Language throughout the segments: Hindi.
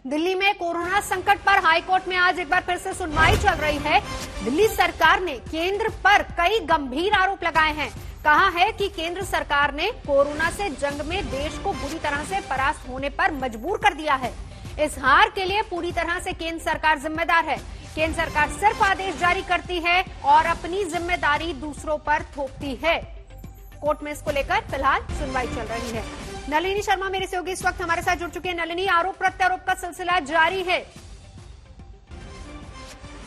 दिल्ली में कोरोना संकट पर हाईकोर्ट में आज एक बार फिर से सुनवाई चल रही है। दिल्ली सरकार ने केंद्र पर कई गंभीर आरोप लगाए हैं। कहा है कि केंद्र सरकार ने कोरोना से जंग में देश को बुरी तरह से परास्त होने पर मजबूर कर दिया है। इस हार के लिए पूरी तरह से केंद्र सरकार जिम्मेदार है। केंद्र सरकार सिर्फ आदेश जारी करती है और अपनी जिम्मेदारी दूसरों पर थोपती है। कोर्ट में इसको लेकर फिलहाल सुनवाई चल रही है। नलिनी शर्मा मेरे सहयोगी इस वक्त हमारे साथ जुड़ चुके हैं। नलिनी, आरोप प्रत्यारोप का सिलसिला जारी है।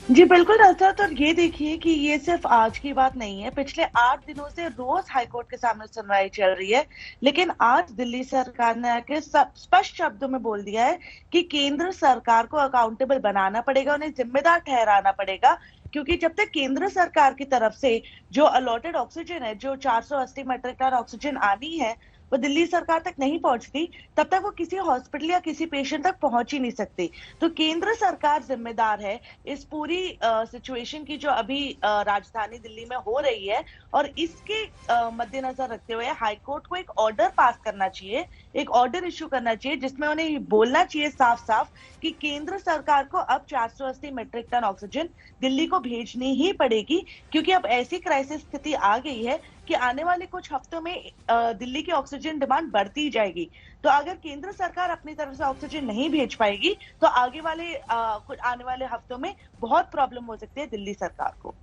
जी बिल्कुल रजत, और ये देखिए कि ये सिर्फ आज की बात नहीं है। पिछले 8 दिनों से रोज हाईकोर्ट के सामने सुनवाई चल रही है, लेकिन आज दिल्ली सरकार ने आके स्पष्ट शब्दों में बोल दिया है कि केंद्र सरकार को अकाउंटेबल बनाना पड़ेगा, उन्हें जिम्मेदार ठहराना पड़ेगा। क्योंकि जब तक केंद्र सरकार की तरफ से जो अलॉटेड ऑक्सीजन है, जो 480 मीट्रिक टन ऑक्सीजन आनी है, वो दिल्ली सरकार तक नहीं पहुंचती, तब तक वो किसी हॉस्पिटल या किसी पेशेंट तक पहुंच ही नहीं सकती। तो केंद्र सरकार जिम्मेदार है इस पूरी सिचुएशन की जो अभी राजधानी दिल्ली में हो रही है। और इसके मद्देनजर रखते हुए हाईकोर्ट को एक ऑर्डर पास करना चाहिए, एक ऑर्डर इश्यू करना चाहिए, जिसमें उन्हें बोलना चाहिए साफ साफ कि केंद्र सरकार को अब 480 मीट्रिक टन ऑक्सीजन दिल्ली को भेजनी ही पड़ेगी। क्योंकि अब ऐसी क्राइसिस स्थिति आ गई है कि आने वाले कुछ हफ्तों में दिल्ली की ऑक्सीजन डिमांड बढ़ती जाएगी। तो अगर केंद्र सरकार अपनी तरफ से ऑक्सीजन नहीं भेज पाएगी तो आगे वाले आने वाले हफ्तों में बहुत प्रॉब्लम हो सकती है दिल्ली सरकार को।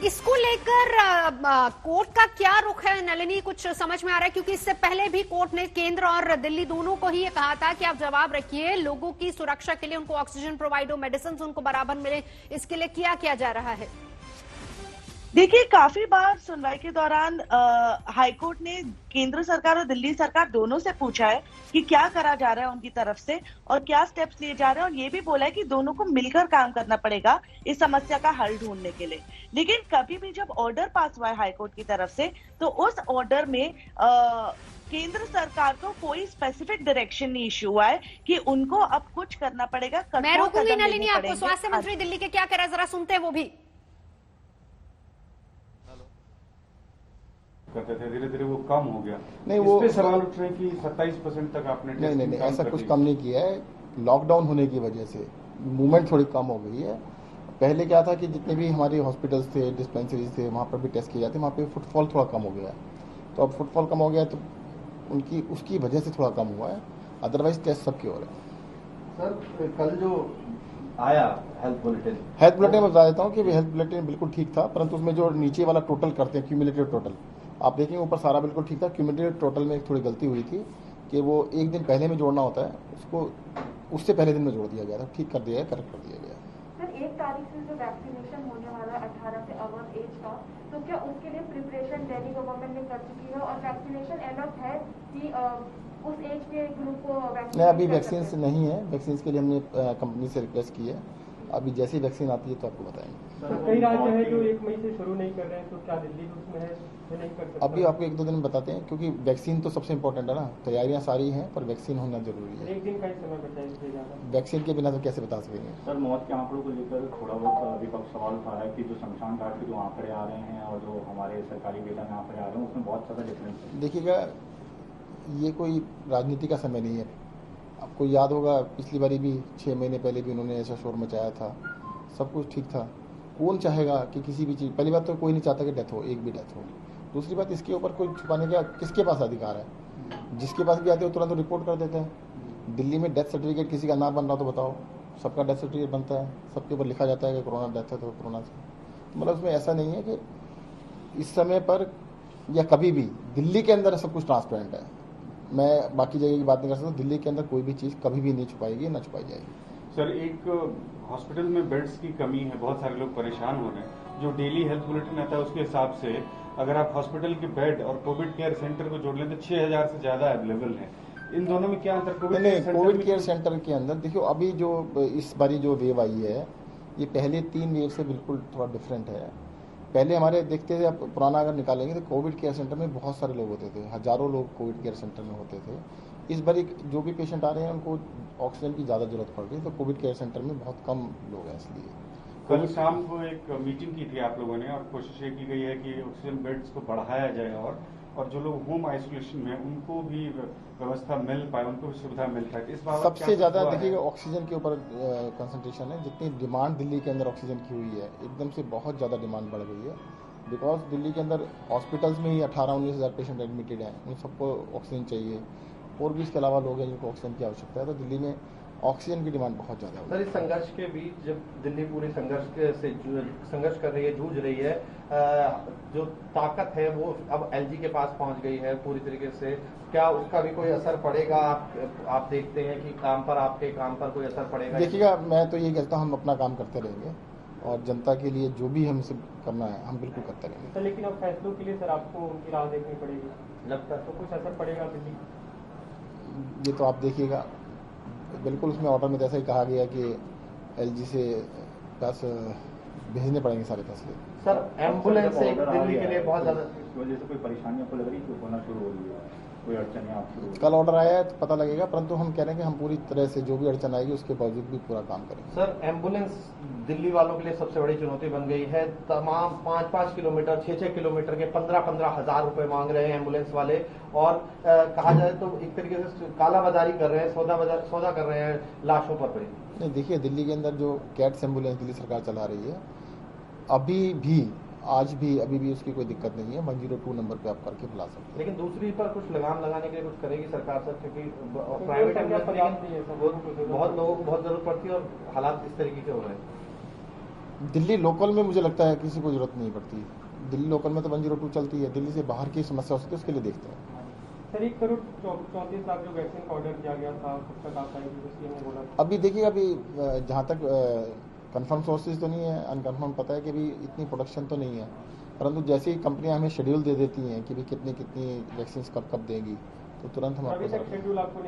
इसको लेकर कोर्ट का क्या रुख है नलिनी, कुछ समझ में आ रहा है? क्योंकि इससे पहले भी कोर्ट ने केंद्र और दिल्ली दोनों को ही ये कहा था कि आप जवाब रखिए, लोगों की सुरक्षा के लिए उनको ऑक्सीजन प्रोवाइड हो, मेडिसिन उनको बराबर मिले, इसके लिए किया जा रहा है। देखिए, काफी बार सुनवाई के दौरान हाईकोर्ट ने केंद्र सरकार और दिल्ली सरकार दोनों से पूछा है कि क्या करा जा रहा है उनकी तरफ से और क्या स्टेप्स लिए जा रहे हैं, और ये भी बोला है कि दोनों को मिलकर काम करना पड़ेगा इस समस्या का हल ढूंढने के लिए। लेकिन कभी भी जब ऑर्डर पास हुआ है हाईकोर्ट की तरफ से, तो उस ऑर्डर में केंद्र सरकार को कोई स्पेसिफिक डायरेक्शन नहीं इश्यू हुआ है कि उनको अब कुछ करना पड़ेगा। मैं रोकूंगी नलिनी आपको। स्वास्थ्य मंत्री दिल्ली के क्या कह रहे हैं, जरा सुनते हैं वो भी। करते थे, धीरे धीरे वो कम हो गया। नहीं, वो इस पे सवाल उठ रहे हैं कि 27% तक आपने नहीं ऐसा कुछ कम नहीं किया है। लॉकडाउन होने की वजह से मूवमेंट थोड़ी कम हो गई है। पहले क्या था कि जितने भी हमारे हॉस्पिटल्स थे, डिस्पेंसरीज थे, वहाँ पर भी टेस्ट किए जाते, वहाँ पे फुटफॉल थोड़ा कम हो गया है। तो अब फुटफॉल कम हो गया तो उसकी वजह से थोड़ा कम हुआ है, अदरवाइज टेस्ट सबकी हो रहा है। सर, कल जो आया हेल्थ बुलेटिन मैं बता देता हूँ कि हेल्थ बुलेटिन बिल्कुल ठीक था, परंतु उसमें जो नीचे वाला टोटल करते हैं, क्यूमुलेटिव टोटल, आप देखेंगे ऊपर सारा बिल्कुल ठीक था। क्यूमुलेटिव टोटल में एक थोड़ी गलती हुई थी कि वो एक दिन पहले में जोड़ना होता है, उसको उससे पहले दिन में जोड़ दिया गया था। ठीक कर दिया है, करेक्ट कर दिया गया। सर, 1 तारीख से जो वैक्सीनेशन होने वाला है 18 से अबव एज का, तो क्या उसके लिए प्रिपरेशन दिल्ली गवर्नमेंट ने कर चुकी है और वैक्सीनेशन अलर्ट है कि उस एज के ग्रुप को वैक्सीन? नहीं, अभी वैक्सीन नहीं है। वैक्सीन के लिए हमने कंपनी से रिक्वेस्ट की है, अभी जैसी वैक्सीन आती है तो आपको बताएंगे। कई राज्य हैं जो 1 मई से शुरू नहीं कर रहे हैं, तो क्या दिल्ली उसमें है नहीं कर सकता? अभी आपको 1-2 दिन में बताते हैं, क्योंकि वैक्सीन तो सबसे इम्पोर्टेंट है ना। तैयारियां सारी हैं पर वैक्सीन होना जरूरी है। एक दिन का ही समय बचाएंगे ज्यादा, वैक्सीन के बिना तो कैसे बता सकेंगे। सर, मौत के आंकड़ों को लेकर थोड़ा बहुत विपक्ष सवाल उठा रहा है कि जो शमशान घाट के जो आंकड़े आ रहे हैं और जो हमारे सरकारी डेटा में आंकड़े आ रहे हैं, उसमें बहुत ज्यादा डिफरेंस है। देखिएगा, ये कोई राजनीति का समय नहीं है। आपको याद होगा पिछली बारी भी 6 महीने पहले भी उन्होंने ऐसा शोर मचाया था, सब कुछ ठीक था। कौन चाहेगा कि किसी भी चीज़, पहली बात तो कोई नहीं चाहता कि डेथ हो, एक भी डेथ हो। दूसरी बात, इसके ऊपर कोई छुपाने का किसके पास अधिकार है? जिसके पास भी आते हो तुरंत रिपोर्ट कर देते हैं। दिल्ली में डेथ सर्टिफिकेट किसी का ना बन रहा तो बताओ, सबका डेथ सर्टिफिकेट बनता है, सबके ऊपर लिखा जाता है कि कोरोना डेथ है तो कोरोना से। मतलब उसमें ऐसा नहीं है कि इस समय पर या कभी भी दिल्ली के अंदर सब कुछ ट्रांसपेरेंट है। मैं बाकी जगह की बात नहीं कर सकता। दिल्ली के अंदर कोई भी चीज़ कभी भी नहीं छुपाएगी, ना छुपाई जाएगी। सर, एक हॉस्पिटल में बेड्स की कमी है, बहुत सारे लोग परेशान हो रहे हैं। जो डेली हेल्थ बुलेटिन आता है उसके हिसाब से अगर आप हॉस्पिटल के बेड और कोविड केयर सेंटर को जोड़ लें तो 6000 से ज्यादा अवेलेबल है। इन दोनों में क्या अंतर? कोविड केयर सेंटर के अंदर देखियो, अभी जो इस बारी जो वेव आई है, ये पहले 3 वेव से बिल्कुल थोड़ा डिफरेंट है। पहले हमारे देखते थे, आप पुराना अगर निकालेंगे तो कोविड केयर सेंटर में बहुत सारे लोग होते थे, हजारों लोग कोविड केयर सेंटर में होते थे। इस बार जो भी पेशेंट आ रहे हैं उनको ऑक्सीजन की ज़्यादा जरूरत पड़ रही है, तो कोविड केयर सेंटर में बहुत कम लोग हैं। इसलिए कल शाम को एक मीटिंग की थी आप लोगों ने और कोशिश ये की गई है कि ऑक्सीजन बेड्स को बढ़ाया जाए और और जो लोग होम आइसोलेशन में उनको भी व्यवस्था मिल पाए, उनको भी सुविधा मिल पाए। इस बात सबसे ज्यादा देखिएगा ऑक्सीजन के ऊपर कंसंट्रेशन है। जितनी डिमांड दिल्ली के अंदर ऑक्सीजन की हुई है, एकदम से बहुत ज़्यादा डिमांड बढ़ गई है। बिकॉज दिल्ली के अंदर हॉस्पिटल्स में ही 18-19 हज़ार पेशेंट एडमिटेड हैं, उन सबको ऑक्सीजन चाहिए। और भी इसके अलावा लोग हैं जिनको ऑक्सीजन की आवश्यकता है, तो दिल्ली में ऑक्सीजन की डिमांड बहुत ज़्यादा है। सर, इस संघर्ष के बीच जब दिल्ली पूरे संघर्ष कर रही है, जूझ रही है, जो ताकत है वो अब एलजी के पास पहुंच गई है पूरी तरीके से, क्या उसका भी कोई असर पड़ेगा? आप देखते हैं कि आपके काम पर कोई असर पड़ेगा? देखिएगा, मैं तो ये कहता हूँ हम अपना काम करते रहेंगे और जनता के लिए जो भी हमसे करना है हम बिल्कुल करते रहेंगे। सर, लेकिन अब फैसलों के लिए सर आपको उनकी राह देखनी पड़ेगी, लगता है तो कुछ असर पड़ेगा दिल्ली? ये तो आप देखिएगा, बिल्कुल उसमें ऑर्डर में जैसा ही कहा गया कि एलजी से पास भेजने पड़ेंगे सारे फैसले। सर, एम्बुलेंस से दिल्ली के लिए बहुत ज़्यादा इस वजह से कोई परेशानी आपको लग रही है, होना शुरू हो रही है, कोई अड़चन आप शुरू? कल ऑर्डर आया है तो पता लगेगा, परंतु हम कह रहे हैं कि हम पूरी तरह से जो भी अड़चन आएगी उसके बावजूद भी पूरा काम करेंगे। सर, एम्बुलेंस दिल्ली वालों के लिए सबसे बड़ी चुनौती बन गई है। तमाम 5-5 किलोमीटर, 6-6 किलोमीटर के 15-15 हज़ार रुपए मांग रहे हैं एम्बुलेंस वाले, और कहा जाए तो एक तरीके से कालाबाजारी कर रहे हैं, सौदा कर रहे हैं लाशों पर भी। नहीं, देखिए दिल्ली के अंदर जो कैट्स एम्बुलेंस दिल्ली सरकार चला रही है, अभी भी उसकी कोई दिक्कत नहीं है। 102 नंबर पे आप करके बुला सकते हैं। लेकिन दूसरी पर कुछ लगाम लगाने के लिए कुछ करेगी सरकार सर, क्योंकि प्राइवेट एम्बुलेंस बहुत लोगों को बहुत जरूरत पड़ती है और हालात इस तरीके के हो रहे हैं। दिल्ली लोकल में मुझे लगता है किसी को जरूरत नहीं पड़ती। दिल्ली लोकल में तो 102 चलती है, दिल्ली से बाहर की समस्या होती है उसके लिए देखते हैं। सर, 1 करोड़ 34 लाख जो वैक्सीन का ऑर्डर किया गया था, कब तक आप आएगी उसकी हमने बोला था? अभी देखिए, अभी जहाँ तक कंफर्म सोर्सेज तो नहीं है, अनकन्फर्म पता है कि अभी इतनी प्रोडक्शन तो नहीं है, परंतु जैसे ही कंपनियां हमें शेड्यूल दे देती हैं कि भाई कितनी वैक्सीन कब देंगी, तो तुरंत हम अभी तक शेड्यूल आपको